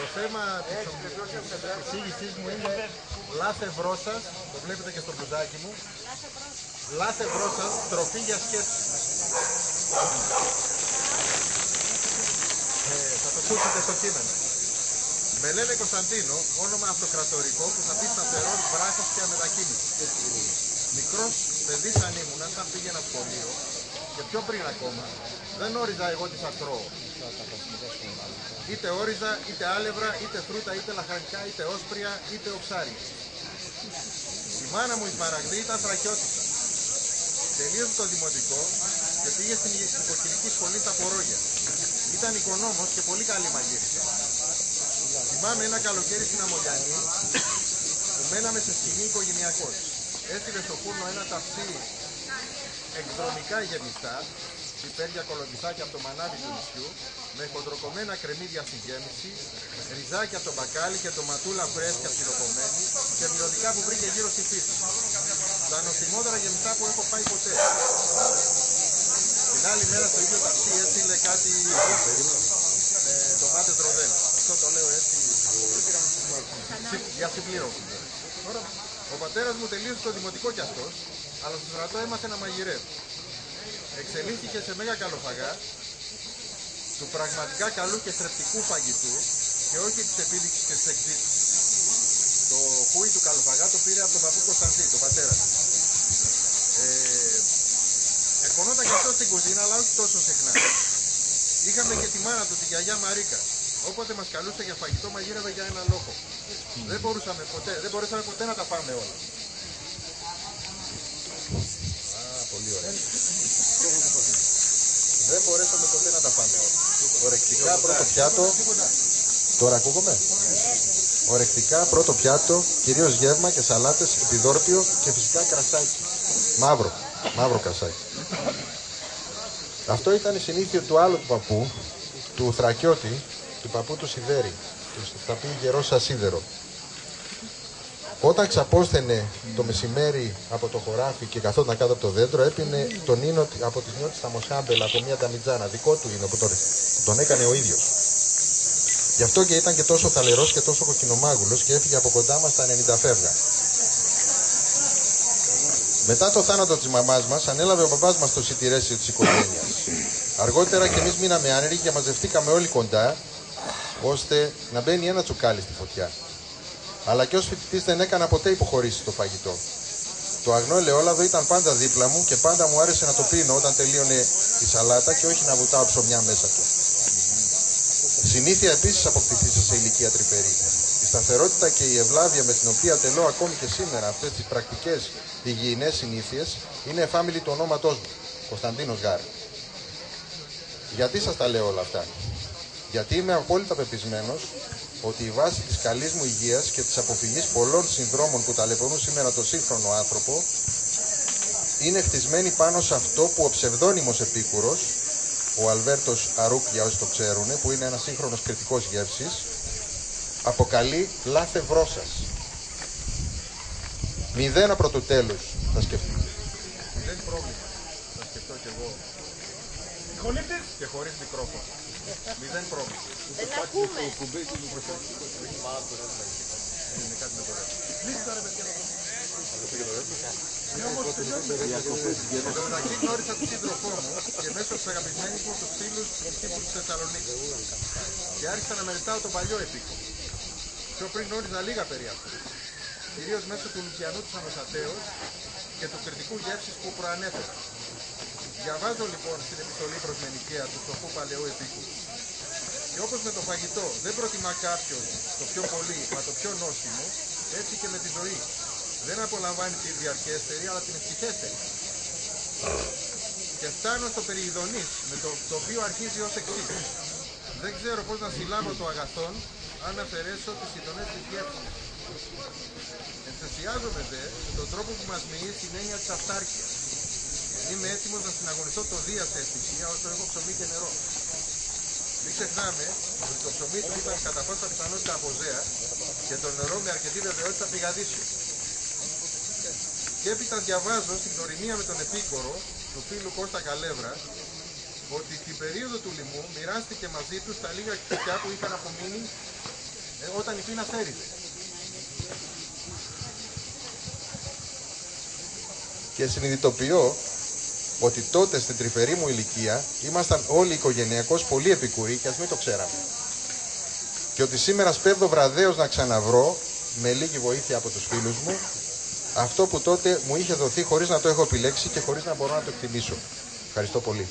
Το θέμα της εισήγησής μου είναι λάθε βρόσας, το βλέπετε και στο μπλουζάκι μου. Λάθε βρόσας, τροφή για σκέψη. Θα το ακούσετε στο κείμενο. Με λένε Κωνσταντίνο, όνομα αυτοκρατορικό που θα πει σταθερός, βράχος και αμετακίνητος. Μικρός παιδής αν ήμουνα, σαν πήγαινα σχολείο, και πιο πριν ακόμα, δεν όριζα εγώ τι θα τρώω. Είτε όριζα, είτε άλευρα, είτε φρούτα, είτε λαχανικά, είτε όσπρια, είτε οψάρια. Η μάνα μου η Σμαραγδή ήταν θρακιώτισσα. Τελείωσε το δημοτικό και πήγε στην υποκριτική σχολή στα Πορόγια. Ήταν οικονόμος και πολύ καλή μαγείρισα. Θυμάμαι ένα καλοκαίρι στην Αμολιανή που μέναμε σε σκηνή οικογενειακός. Έστειλε στο φούρνο ένα ταψί εκδρομικά γεμιστά, πιπέρια κολοκυθάκια από το μανάβι του νησιού, με χοντροκομμένα κρεμμύδια στη γέμιση, ριζάκια από το μπακάλι και ντοματούλα φρέσκια ψιλοκομμένη και μυρωδικά που βρήκε γύρω στη φύση. Τα νοστιμότερα γεμιστά που έχω φάει ποτέ. Την άλλη μέρα στο ίδιο ταψί έστειλε κάτι ντομάτες ροδέλες. Αυτό το λέω έτσι για συμπλήρωμα. Τώρα, ο πατέρας μου τελείωσε το δημοτικό κι αυτός, αλλά στο στρατό έμαθε να μαγειρεύει. Εξελίχθηκε σε μέγα καλοφαγά του πραγματικά καλού και θρεπτικού φαγητού και όχι της επίδειξης και της εκδίκησης. Το χούι του καλοφαγά το πήρε από τον παππού Κωνσταντή, τον πατέρα του. Ερχονόταν και αυτό στην κουζίνα, αλλά όχι τόσο συχνά. Είχαμε και τη μάνα του, τη γιαγιά Μαρίκα. Όποτε μας καλούσε για φαγητό, μαγείρευε για ένα λόγο. Δεν μπορούσαμε ποτέ να τα πάμε όλα. Πολύ ωραία. Δεν μπορέσαμε ποτέ να τα πάμε όλα. Ορεκτικά πρώτο πιάτο. Τώρα ακούγομαι. Ορεκτικά πρώτο πιάτο, κυρίως γεύμα και σαλάτες, επιδόρπιο και φυσικά κρασάκι. Μαύρο κρασάκι. Αυτό ήταν η συνήθεια του άλλου του παππού, του Θρακιώτη, του παππού του Σιδέρη. Θα πει γερός ασίδερο. Όταν ξαπόσθαινε το μεσημέρι από το χωράφι και καθόταν κάτω από το δέντρο, έπινε τον ίνο από τις νιώτες στα Μοσάμπελα από μια ταμιτζάνα, δικό του ίνο που τον έκανε ο ίδιος. Γι' αυτό και ήταν και τόσο θαλερός και τόσο κοκκινομάγουλος και έφυγε από κοντά μας στα 90 φεύγα. Μετά το θάνατο της μαμάς μας, ανέλαβε ο παπάς μας το σιτηρέσιο της οικογένειας. Αργότερα κι εμείς μείναμε άνεργοι και μαζευτήκαμε όλοι κοντά, ώστε να μπαίνει ένα τσουκάλι στη φωτιά. Αλλά και ως φοιτητής δεν έκανα ποτέ υποχωρήσει στο φαγητό. Το αγνό ελαιόλαδο ήταν πάντα δίπλα μου και πάντα μου άρεσε να το πίνω όταν τελείωνε η σαλάτα και όχι να βουτάω ψωμιά μέσα του. Συνήθεια επίσης αποκτηθήσα σε ηλικία τρυφερή. Η σταθερότητα και η ευλάβεια με την οποία τελώ ακόμη και σήμερα αυτές τις πρακτικές υγιεινές συνήθειες είναι εφάμιλη του ονόματός μου, Κωνσταντίνος Γάρη. Γιατί σας τα λέω όλα αυτά? Γιατί είμαι απόλυτα πεπισμένος ότι η βάση της καλής μου υγείας και της αποφυγής πολλών συνδρόμων που ταλαιπωρούν σήμερα το σύγχρονο άνθρωπο είναι χτισμένη πάνω σε αυτό που ο ψευδόνυμος επίκουρος, ο Αλβέρτος Αρούκ, για όσοι το ξέρουν, που είναι ένας σύγχρονος κριτικός γεύσης, αποκαλεί λάθε βρόσας. Μηδένα πρωτοτέλους θα σκεφτώ. Μηδέν πρόβλημα. Θα σκεφτώ κι εγώ. Και χωρίς μικρόφωνο. Μηδέν πρόβλημα. Δεν ακούμε. Είναι κάτι με το ρεύμα. Μεταξύ γνώρισα τον σύντροφό μου και μέσω της αγαπημένης μου τους φίλους της Θεσσαλονίκης. Και άρχισα να μελετάω τον παλιό επίκο. Πιο πριν γνώριζα λίγα περί αυτού. Κυρίως μέσω του Λουκιανού του Αμοσατέως και του κριτικού γεύσης που προανέφερα. Διαβάζω λοιπόν στην επιστολή προς Μενικαία του σοφού παλαιού επίκου. Και όπως με το φαγητό δεν προτιμά κάποιος το πιο πολύ, μα το πιο νόστιμο, έτσι και με τη ζωή. Δεν απολαμβάνει τη διαρκέστερη, αλλά την ευτυχέστερη. Και φτάνω στο περιειδονής, με το οποίο αρχίζει ως εξής. Δεν ξέρω πώς να συλλάβω το αγαθόν, αν αφαιρέσω τις ειδονές της γεύσης. Ενθουσιάζομαι δε με τον τρόπο που μας μοιεί στην έννοια της αυτάρκειας. Είμαι έτοιμος να συναγωνιστώ το Δία σε ευτυχία όσο έχω ψωμί και νερό. Μην ξεχνάμε ότι το ψωμί του ήταν κατά πάσα πιθανότητα από ζέα και το νερό με αρκετή βεβαιότητα πηγαδίσιο. Και έπειτα διαβάζω στην γνωριμία με τον επίκορο του φίλου Κώστα Καλέβρα ότι την περίοδο του λοιμού μοιράστηκε μαζί τους τα λίγα κουτιά που είχαν απομείνει όταν η πείνα σέριζε. Και συνειδητοποιώ ότι τότε στην τρυφερή μου ηλικία ήμασταν όλοι οικογενειακώς πολύ επικουροί και ας μην το ξέραμε. Και ότι σήμερα σπέβδω βραδέως να ξαναβρω, με λίγη βοήθεια από τους φίλους μου, αυτό που τότε μου είχε δοθεί χωρίς να το έχω επιλέξει και χωρίς να μπορώ να το εκτιμήσω. Ευχαριστώ πολύ.